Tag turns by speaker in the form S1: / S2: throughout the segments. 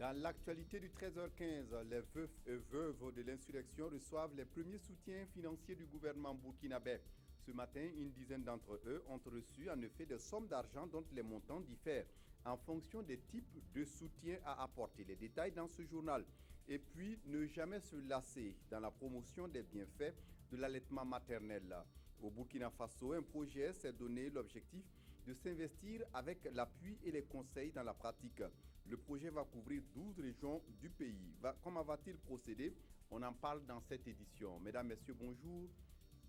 S1: Dans l'actualité du 13h15, les veufs et veuves de l'insurrection reçoivent les premiers soutiens financiers du gouvernement burkinabé. Ce matin, une dizaine d'entre eux ont reçu en effet des sommes d'argent dont les montants diffèrent en fonction des types de soutien à apporter. Les détails dans ce journal. Et puis, ne jamais se lasser dans la promotion des bienfaits de l'allaitement maternel. Au Burkina Faso, un projet s'est donné l'objectif de s'investir avec l'appui et les conseils dans la pratique. Le projet va couvrir 12 régions du pays. Comment va-t-il procéder? On en parle dans cette édition. Mesdames, Messieurs, bonjour.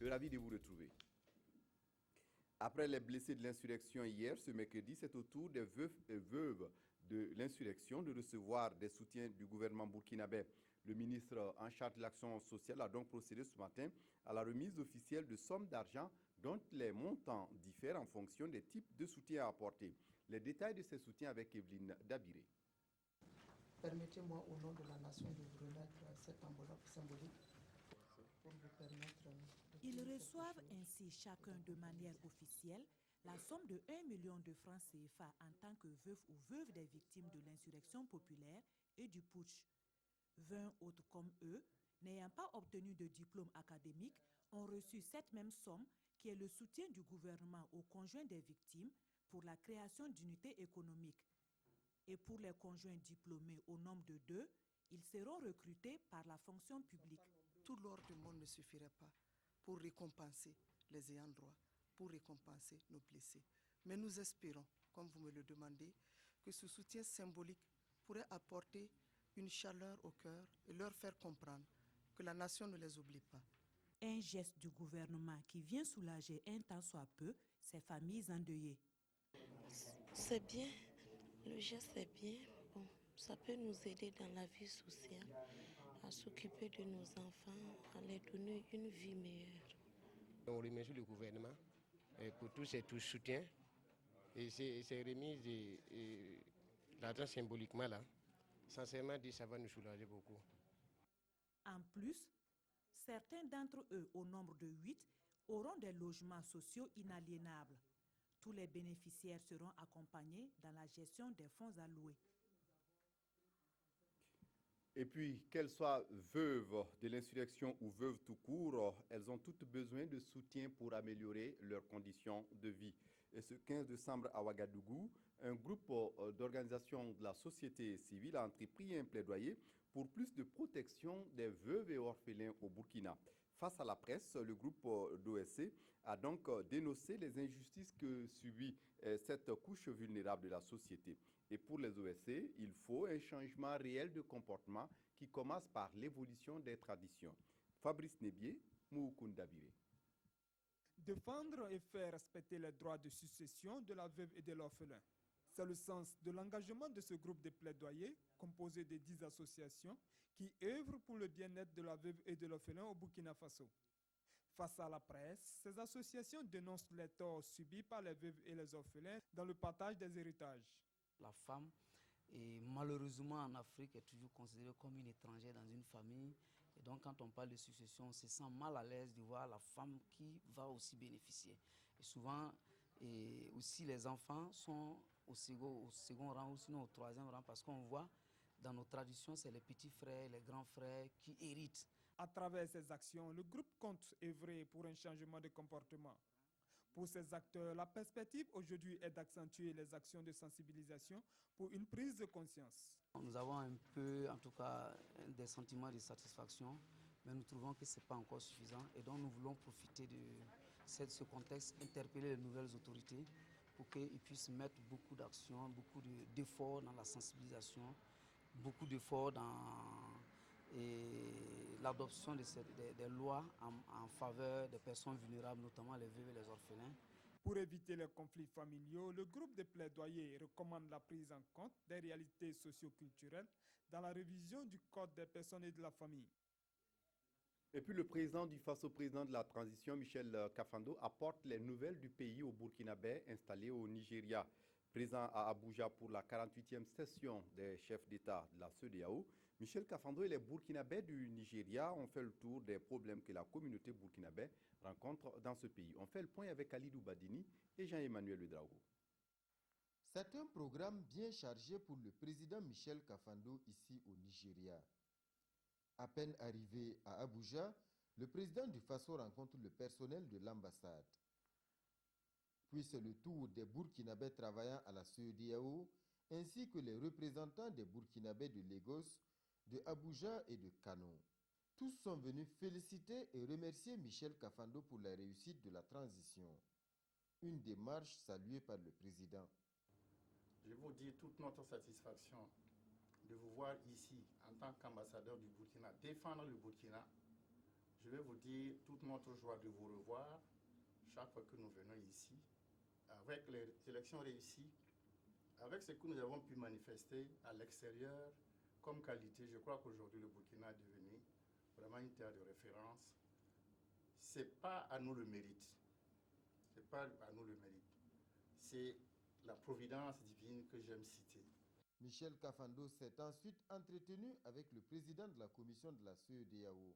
S1: Ravi de vous retrouver. Après les blessés de l'insurrection hier, ce mercredi, c'est au tour des veufs et veuves de l'insurrection de recevoir des soutiens du gouvernement burkinabé. Le ministre en charge de l'action sociale a donc procédé ce matin à la remise officielle de sommes d'argent dont les montants diffèrent en fonction des types de soutien à apporter. Les détails de ces soutiens avec Evelyne Dabiré.
S2: Permettez-moi au nom de la nation de vous remettre cette enveloppe symbolique pour vous permettre
S3: Ils reçoivent ainsi chacun de manière officielle la somme de 1 million de francs CFA en tant que veuf ou veuve des victimes de l'insurrection populaire et du putsch. 20 autres comme eux, n'ayant pas obtenu de diplôme académique, ont reçu cette même somme qui est le soutien du gouvernement aux conjoints des victimes pour la création d'unités économiques. Et pour les conjoints diplômés au nombre de 2, ils seront recrutés par la fonction publique.
S2: Tout l'or du monde ne suffirait pas pour récompenser les ayants droit, pour récompenser nos blessés. Mais nous espérons, comme vous me le demandez, que ce soutien symbolique pourrait apporter une chaleur au cœur et leur faire comprendre que la nation ne les oublie pas.
S3: Un geste du gouvernement qui vient soulager un tant soit peu ces familles endeuillées.
S4: C'est bien, le geste est bien. Bon, ça peut nous aider dans la vie sociale, à s'occuper de nos enfants, à leur donner une vie meilleure.
S5: On remercie le gouvernement pour tous ces soutiens et ces remises et l'argent symboliquement là. Sincèrement dit, ça va nous soulager beaucoup.
S3: En plus, certains d'entre eux, au nombre de 8, auront des logements sociaux inaliénables. Tous les bénéficiaires seront accompagnés dans la gestion des fonds alloués.
S1: Et puis, qu'elles soient veuves de l'insurrection ou veuves tout court, elles ont toutes besoin de soutien pour améliorer leurs conditions de vie. Et ce 15 décembre à Ouagadougou, un groupe d'organisations de la société civile a entrepris un plaidoyer pour plus de protection des veuves et orphelins au Burkina. Face à la presse, le groupe d'OSC a donc dénoncé les injustices que subit cette couche vulnérable de la société. Et pour les OSC, il faut un changement réel de comportement qui commence par l'évolution des traditions. Fabrice Nebier, Moukounda Biré.
S6: Défendre et faire respecter les droits de succession de la veuve et de l'orphelin. C'est le sens de l'engagement de ce groupe de plaidoyer, composé de 10 associations, qui œuvrent pour le bien-être de la veuve et de l'orphelin au Burkina Faso. Face à la presse, ces associations dénoncent les torts subis par les veuves et les orphelins dans le partage des héritages.
S7: La femme, et malheureusement en Afrique, est toujours considérée comme une étrangère dans une famille. Et donc quand on parle de succession, on se sent mal à l'aise de voir la femme qui va aussi bénéficier. Et souvent, aussi les enfants sont au second rang ou sinon au troisième rang parce qu'on voit dans nos traditions, c'est les petits frères, les grands frères qui héritent.
S6: À travers ces actions, le groupe compte œuvrer pour un changement de comportement. Pour ces acteurs, la perspective aujourd'hui est d'accentuer les actions de sensibilisation pour une prise de conscience.
S7: Nous avons un peu, en tout cas, des sentiments de satisfaction, mais nous trouvons que ce n'est pas encore suffisant. Et donc nous voulons profiter de ce contexte, interpeller les nouvelles autorités pour qu'ils puissent mettre beaucoup d'actions, beaucoup d'efforts dans la sensibilisation, beaucoup d'efforts dans l'adoption des lois en faveur des personnes vulnérables, notamment les veuves et les orphelins.
S6: Pour éviter les conflits familiaux, le groupe de plaidoyer recommande la prise en compte des réalités socio-culturelles dans la révision du Code des personnes et de la famille.
S1: Et puis le président du Faso, président de la transition, Michel Kafando, apporte les nouvelles du pays au Burkinabé installé au Nigeria. Présent à Abuja pour la 48e session des chefs d'État de la CEDEAO, Michel Kafando et les Burkinabés du Nigeria ont fait le tour des problèmes que la communauté burkinabé rencontre dans ce pays. On fait le point avec Alidou Badini et Jean-Emmanuel Ouedraogo.
S8: C'est un programme bien chargé pour le président Michel Kafando ici au Nigeria. À peine arrivé à Abuja, le président du Faso rencontre le personnel de l'ambassade. Puis c'est le tour des Burkinabés travaillant à la CEDEAO, ainsi que les représentants des Burkinabés de Lagos, de Abuja et de Kano. Tous sont venus féliciter et remercier Michel Kafando pour la réussite de la transition. Une démarche saluée par le président.
S9: Je vous dis toute notre satisfaction de vous voir ici en tant qu'ambassadeur du Burkina, défendre le Burkina. Je vais vous dire toute notre joie de vous revoir chaque fois que nous venons ici. Avec les élections réussies, avec ce que nous avons pu manifester à l'extérieur comme qualité, je crois qu'aujourd'hui le Burkina est devenu vraiment une terre de référence. Ce n'est pas à nous le mérite. C'est pas à nous le mérite. C'est la providence divine que j'aime citer.
S8: Michel Kafando s'est ensuite entretenu avec le président de la commission de la CEDEAO.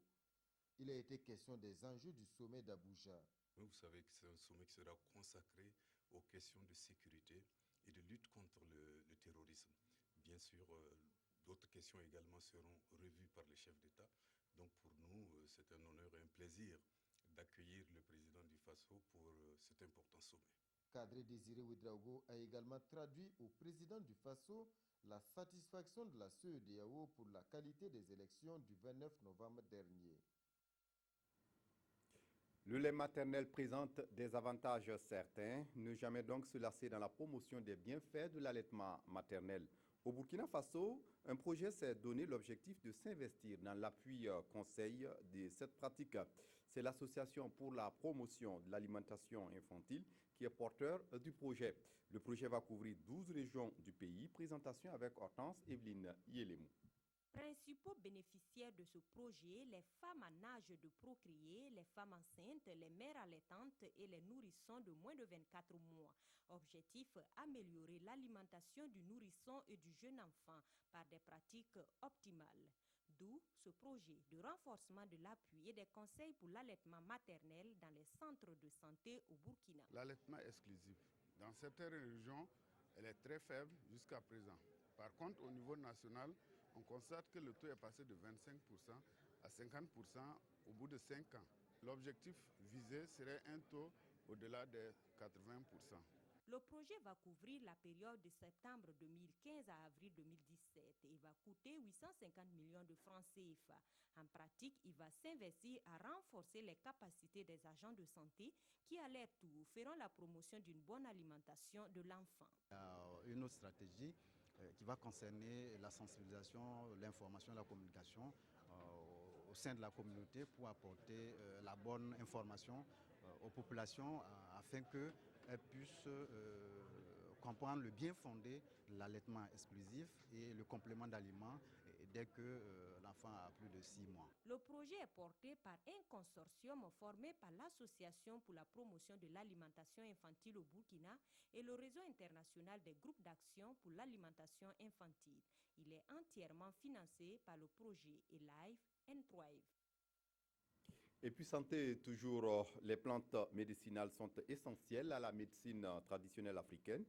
S8: Il a été question des enjeux du sommet d'Abuja.
S10: Vous savez que c'est un sommet qui sera consacré aux questions de sécurité et de lutte contre le terrorisme. Bien sûr, d'autres questions également seront revues par les chefs d'État. Donc pour nous, c'est un honneur et un plaisir d'accueillir le président du Faso pour cet important sommet.
S8: Kadri Désiré Ouedraogo a également traduit au président du Faso la satisfaction de la CEDEAO pour la qualité des élections du 29 novembre dernier.
S1: Le lait maternel présente des avantages certains, ne jamais donc se lasser dans la promotion des bienfaits de l'allaitement maternel. Au Burkina Faso, un projet s'est donné l'objectif de s'investir dans l'appui conseil de cette pratique. C'est l'Association pour la promotion de l'alimentation infantile qui est porteur du projet. Le projet va couvrir 12 régions du pays. Présentation avec Hortense Evelyne Yelemou.
S11: Principaux bénéficiaires de ce projet, les femmes en âge de procréer, les femmes enceintes, les mères allaitantes et les nourrissons de moins de 24 mois. Objectif, améliorer l'alimentation du nourrisson et du jeune enfant par des pratiques optimales. D'où ce projet de renforcement de l'appui et des conseils pour l'allaitement maternel dans les centres de santé au Burkina.
S12: L'allaitement exclusif, dans certaines régions, elle est très faible jusqu'à présent. Par contre, au niveau national, on constate que le taux est passé de 25% à 50% au bout de 5 ans. L'objectif visé serait un taux au-delà de 80%.
S11: Le projet va couvrir la période de septembre 2015 à avril 2017 et va coûter 850 millions de francs CFA. En pratique, il va s'investir à renforcer les capacités des agents de santé qui, à leur tour, feront la promotion d'une bonne alimentation de l'enfant.
S13: Une autre stratégie qui va concerner la sensibilisation, l'information et la communication au sein de la communauté pour apporter la bonne information aux populations afin qu'elles puissent comprendre le bien fondé de l'allaitement exclusif et le complément d'aliments dès que l'enfant a plus de 6 mois.
S11: Le projet est porté par un consortium formé par l'Association pour la promotion de l'alimentation infantile au Burkina et le réseau international des groupes d'action pour l'alimentation infantile. Il est entièrement financé par le projet Elive and Thrive.
S1: Et puis santé, toujours, les plantes médicinales sont essentielles à la médecine traditionnelle africaine.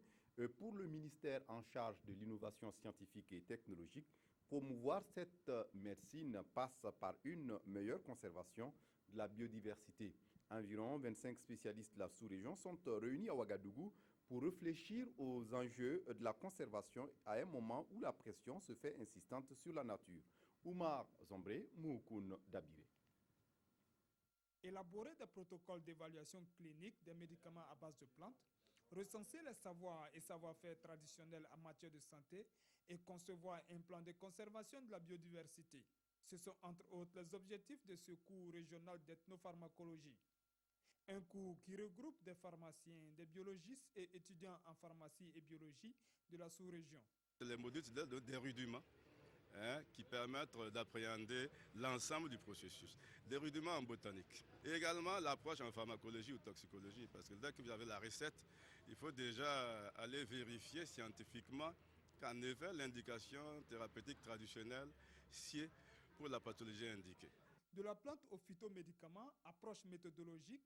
S1: Pour le ministère en charge de l'innovation scientifique et technologique, promouvoir cette médecine passe par une meilleure conservation de la biodiversité. Environ 25 spécialistes de la sous-région sont réunis à Ouagadougou pour réfléchir aux enjeux de la conservation à un moment où la pression se fait insistante sur la nature. Oumar Zombré, Moukoun Dabiré.
S6: Élaborer des protocoles d'évaluation clinique des médicaments à base de plantes, recenser les savoirs et savoir-faire traditionnels en matière de santé et concevoir un plan de conservation de la biodiversité. Ce sont entre autres les objectifs de ce cours régional d'ethnopharmacologie. Un cours qui regroupe des pharmaciens, des biologistes et étudiants en pharmacie et biologie de la sous-région.
S12: Les modules des rudiments qui permettent d'appréhender l'ensemble du processus. Des rudiments en botanique. Et également l'approche en pharmacologie ou toxicologie, parce que dès que vous avez la recette, il faut déjà aller vérifier scientifiquement qu'en effet l'indication thérapeutique traditionnelle sied pour la pathologie indiquée.
S6: De la plante aux phytomédicaments, approche méthodologique,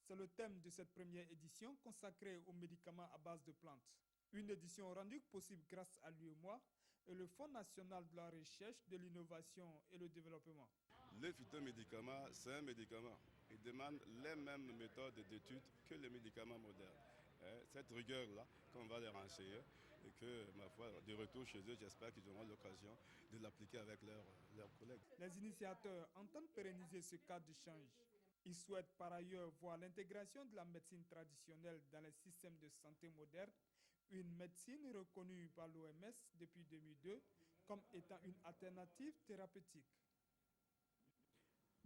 S6: c'est le thème de cette première édition consacrée aux médicaments à base de plantes. Une édition rendue possible grâce à l'UEMOA et le Fonds national de la recherche, de l'innovation et le développement.
S12: Le phytomédicament, c'est un médicament. Il demande les mêmes méthodes d'étude que les médicaments modernes. Cette rigueur-là, qu'on va les renseigner et que, ma foi, de retour chez eux, j'espère qu'ils auront l'occasion de l'appliquer avec leurs collègues.
S6: Les initiateurs entendent pérenniser ce cadre d'échange. Ils souhaitent par ailleurs voir l'intégration de la médecine traditionnelle dans les systèmes de santé modernes, une médecine reconnue par l'OMS depuis 2002 comme étant une alternative thérapeutique.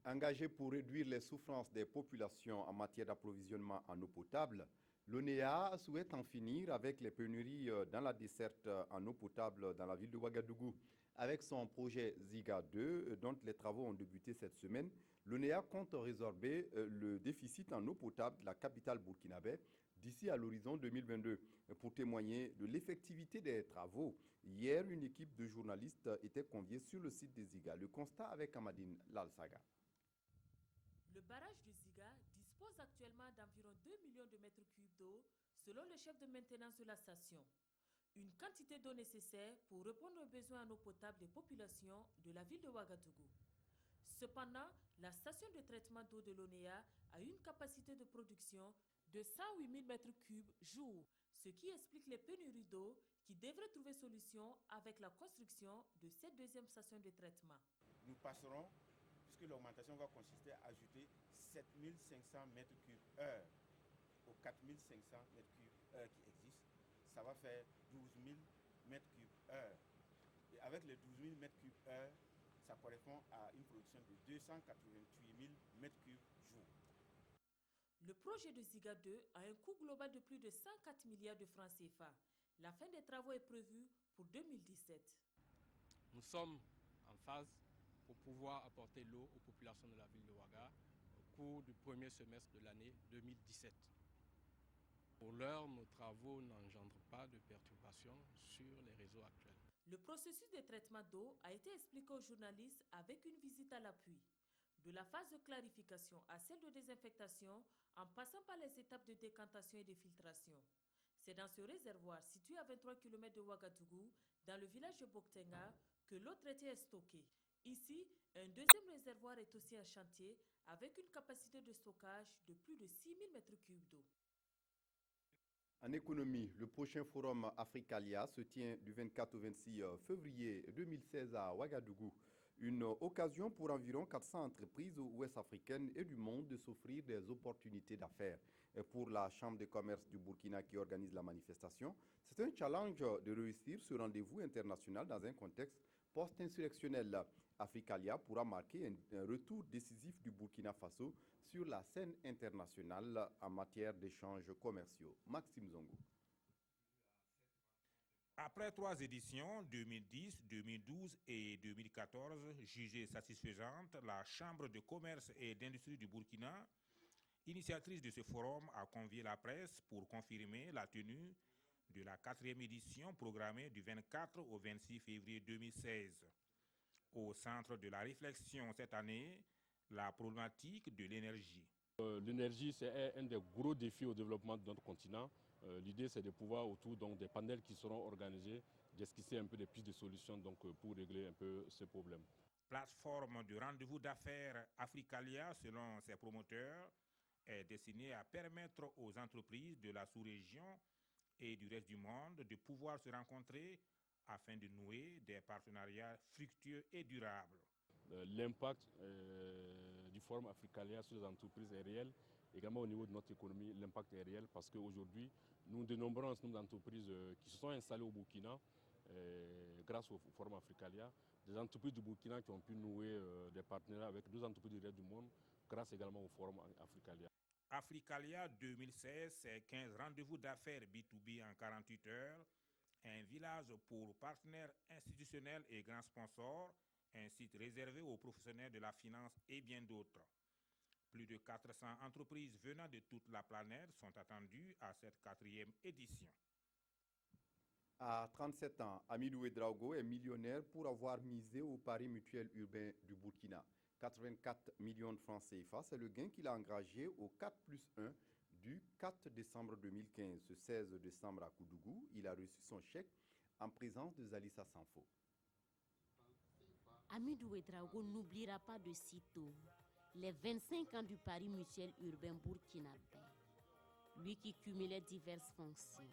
S1: Engagé pour réduire les souffrances des populations en matière d'approvisionnement en eau potable, l'ONEA souhaite en finir avec les pénuries dans la desserte en eau potable dans la ville de Ouagadougou. Avec son projet Ziga 2, dont les travaux ont débuté cette semaine, l'ONEA compte résorber le déficit en eau potable de la capitale burkinabé d'ici à l'horizon 2022. Pour témoigner de l'effectivité des travaux, hier, une équipe de journalistes était conviée sur le site des Ziga. Le constat avec Amadine Lalsaga.
S3: Le barrage du Ziga dispose actuellement d'environ 2 millions de mètres cubes d'eau, selon le chef de maintenance de la station. Une quantité d'eau nécessaire pour répondre aux besoins en eau potable des populations de la ville de Ouagadougou. Cependant, la station de traitement d'eau de l'ONEA a une capacité de production de 108 000 mètres cubes jour, ce qui explique les pénuries d'eau qui devraient trouver solution avec la construction de cette deuxième station de traitement.
S14: Nous passerons, puisque l'augmentation va consister à ajouter 7500 mètres cubes heure aux 4500 mètres cubes heure qui existent. Ça va faire 12 000 mètres cubes heure. Et avec les 12 000 mètres cubes heure, ça correspond à une production de 288 000 mètres cubes jour.
S3: Le projet de Ziga 2 a un coût global de plus de 104 milliards de francs CFA. La fin des travaux est prévue pour 2017.
S15: Nous sommes en phase pour pouvoir apporter l'eau aux populations de la ville de Ouaga au cours du premier semestre de l'année 2017. Pour l'heure, nos travaux n'engendrent pas de perturbations sur les réseaux actuels.
S3: Le processus de traitement d'eau a été expliqué aux journalistes avec une visite à l'appui. De la phase de clarification à celle de désinfectation, en passant par les étapes de décantation et de filtration. C'est dans ce réservoir situé à 23 km de Ouagadougou, dans le village de Boktenga, que l'eau traitée est stockée. Ici, un deuxième réservoir est aussi en chantier avec une capacité de stockage de plus de 6 000 m3 d'eau.
S1: En économie, le prochain forum Africalia se tient du 24 au 26 février 2016 à Ouagadougou. Une occasion pour environ 400 entreprises ouest-africaines et du monde de s'offrir des opportunités d'affaires. Pour la Chambre de commerce du Burkina qui organise la manifestation, c'est un challenge de réussir ce rendez-vous international dans un contexte post-insurrectionnel. Africalia pourra marquer un retour décisif du Burkina Faso sur la scène internationale en matière d'échanges commerciaux. Maxime Zongo.
S16: Après 3 éditions, 2010, 2012 et 2014, jugées satisfaisantes, la Chambre de commerce et d'industrie du Burkina, initiatrice de ce forum, a convié la presse pour confirmer la tenue de la 4e édition programmée du 24 au 26 février 2016. Au centre de la réflexion cette année, la problématique de l'énergie.
S17: L'énergie, c'est un des gros défis au développement de notre continent. L'idée, c'est de pouvoir, autour des panels qui seront organisés, d'esquisser un peu des pistes de solutions pour régler un peu ce problème.
S16: Plateforme de rendez-vous d'affaires Africalia, selon ses promoteurs, est destinée à permettre aux entreprises de la sous-région et du reste du monde de pouvoir se rencontrer afin de nouer des partenariats fructueux et durables.
S17: L'impact du forum Africalia sur les entreprises est réel. Également au niveau de notre économie, l'impact est réel parce qu'aujourd'hui, nous dénombrons un certain nombre d'entreprises qui se sont installées au Burkina grâce au forum Africalia. Des entreprises du Burkina qui ont pu nouer des partenariats avec d'autres entreprises du reste du monde grâce également au forum Africalia.
S16: Africalia 2016, c'est 15 rendez-vous d'affaires B2B en 48 heures, un village pour partenaires institutionnels et grands sponsors, un site réservé aux professionnels de la finance et bien d'autres. Plus de 400 entreprises venant de toute la planète sont attendues à cette 4e édition.
S1: À 37 ans, Amidou Ouedraogo est millionnaire pour avoir misé au pari mutuel urbain du Burkina. 84 millions de francs CFA, c'est le gain qu'il a engagé au 4+1 du 4 décembre 2015. Ce 16 décembre à Koudougou, il a reçu son chèque en présence de Zalissa Sanfo.
S18: Hamidou Ouedraogo n'oubliera pas de sitôt les 25 ans du pari mutuel urbain burkinabé. Lui qui cumulait diverses fonctions,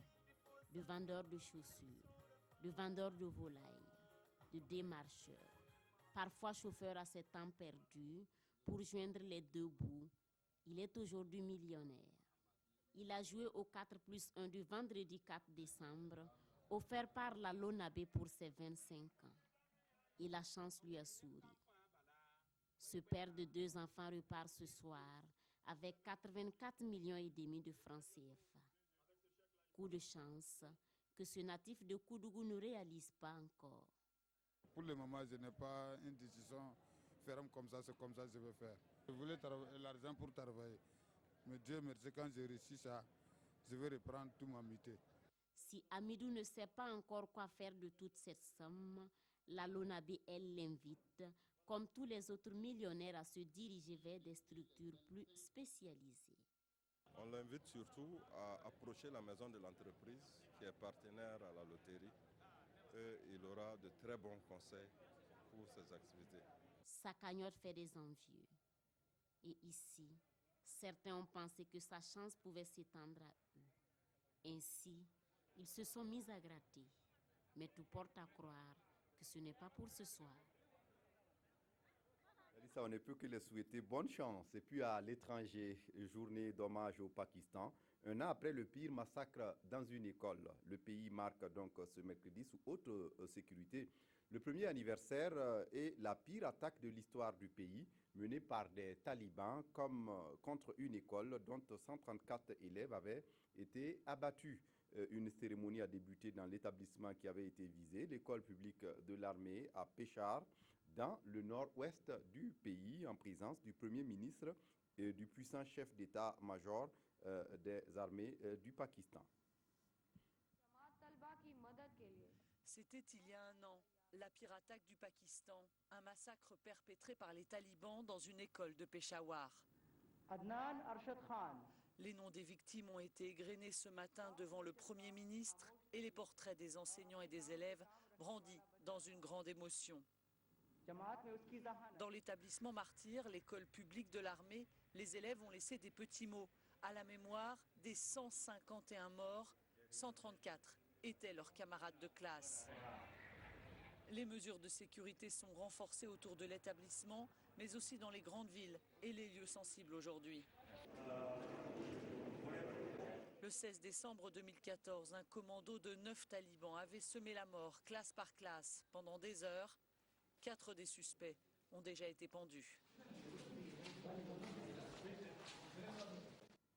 S18: de vendeur de chaussures, de vendeur de volailles, de démarcheur, parfois chauffeur à ses temps perdus pour joindre les deux bouts. Il est aujourd'hui millionnaire. Il a joué au 4+1 du vendredi 4 décembre, offert par la Lonabé pour ses 25 ans. Et la chance lui a souri. Ce père de 2 enfants repart ce soir avec 84,5 millions de francs CFA. Coup de chance que ce natif de Koudougou ne réalise pas encore.
S19: Pour le moment, je n'ai pas une décision ferme comme ça, c'est comme ça que je vais faire. Je voulais l'argent pour travailler. Mais Dieu merci, quand j'ai réussi ça, je vais reprendre tout ma mutuelle.
S18: Si Hamidou ne sait pas encore quoi faire de toute cette somme, la Lonabé, elle l'invite, comme tous les autres millionnaires, à se diriger vers des structures plus spécialisées.
S20: On l'invite surtout à approcher la maison de l'entreprise qui est partenaire à la loterie et il aura de très bons conseils pour ses activités.
S18: Sa cagnotte fait des envieux. Et ici, certains ont pensé que sa chance pouvait s'étendre à eux. Ainsi, ils se sont mis à gratter. Mais tout porte à croire que ce n'est pas pour ce soir.
S1: Alissa, on ne peut que les souhaiter bonne chance. Et puis à l'étranger, journée d'hommage au Pakistan. Un an après le pire massacre dans une école. Le pays marque donc ce mercredi sous haute sécurité le premier anniversaire et la pire attaque de l'histoire du pays, menée par des talibans contre une école dont 134 élèves avaient été abattus. Une cérémonie a débuté dans l'établissement qui avait été visé, l'école publique de l'armée à Peshawar, dans le nord-ouest du pays, en présence du Premier ministre et du puissant chef d'état-major des armées du Pakistan.
S21: C'était il y a un an, la pire attaque du Pakistan, un massacre perpétré par les talibans dans une école de Peshawar. Adnan Arshad Khan. Les noms des victimes ont été égrenés ce matin devant le Premier ministre et les portraits des enseignants et des élèves brandis dans une grande émotion. Dans l'établissement Martyr, l'école publique de l'armée, les élèves ont laissé des petits mots à la mémoire des 151 morts. 134 étaient leurs camarades de classe. Les mesures de sécurité sont renforcées autour de l'établissement, mais aussi dans les grandes villes et les lieux sensibles aujourd'hui. Le 16 décembre 2014, un commando de 9 talibans avait semé la mort, classe par classe, pendant des heures. 4 des suspects ont déjà été pendus.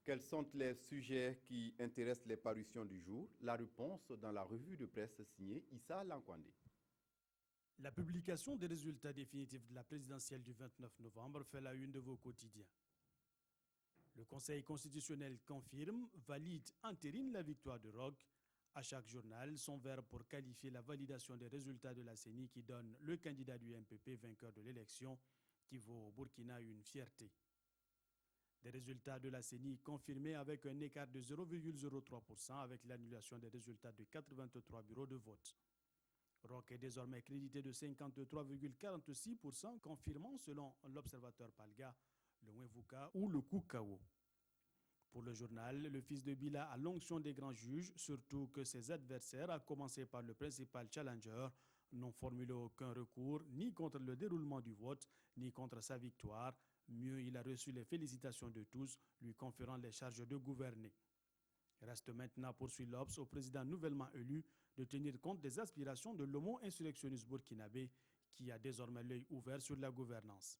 S1: Quels sont les sujets qui intéressent les parutions du jour? La réponse dans la revue de presse signée Issa Lankwandé.
S22: La publication des résultats définitifs de la présidentielle du 29 novembre fait la une de vos quotidiens. Le Conseil constitutionnel confirme, valide, entérine la victoire de Roch. À chaque journal, son verbe pour qualifier la validation des résultats de la CENI qui donne le candidat du MPP vainqueur de l'élection, qui vaut au Burkina une fierté. Des résultats de la CENI confirmés avec un écart de 0,03% avec l'annulation des résultats de 83 bureaux de vote. Roch est désormais crédité de 53,46%, confirmant selon l'observateur Palga le Mwevuka ou le Koukao. Pour le journal, le fils de Bila a l'onction des grands juges, surtout que ses adversaires, à commencer par le principal challenger, n'ont formulé aucun recours ni contre le déroulement du vote, ni contre sa victoire. Mieux, il a reçu les félicitations de tous, lui conférant les charges de gouverner. Reste maintenant, poursuit l'Obs, au président nouvellement élu de tenir compte des aspirations de l'homo-insurrectionniste burkinabé qui a désormais l'œil ouvert sur la gouvernance.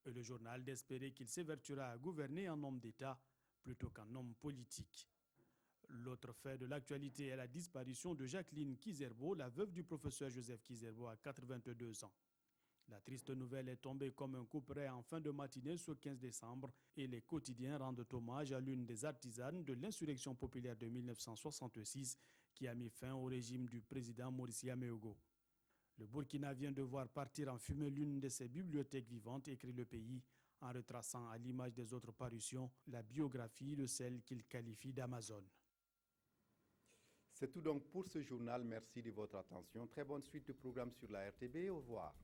S22: Et le journal d'espérer qu'il s'évertuera à gouverner en homme d'État plutôt qu'en homme politique. L'autre fait de l'actualité est la disparition de Jacqueline Kizerbo, la veuve du professeur Joseph Kizerbo à 82 ans. La triste nouvelle est tombée comme un couperet en fin de matinée ce 15 décembre et les quotidiens rendent hommage à l'une des artisanes de l'insurrection populaire de 1966 qui a mis fin au régime du président Maurice Yameogo. Le Burkina vient de voir partir en fumée l'une de ses bibliothèques vivantes, écrit le pays, en retraçant à l'image des autres parutions la biographie de celle qu'il qualifie d'Amazone.
S1: C'est tout donc pour ce journal. Merci de votre attention. Très bonne suite de programmes sur la RTB. Au revoir.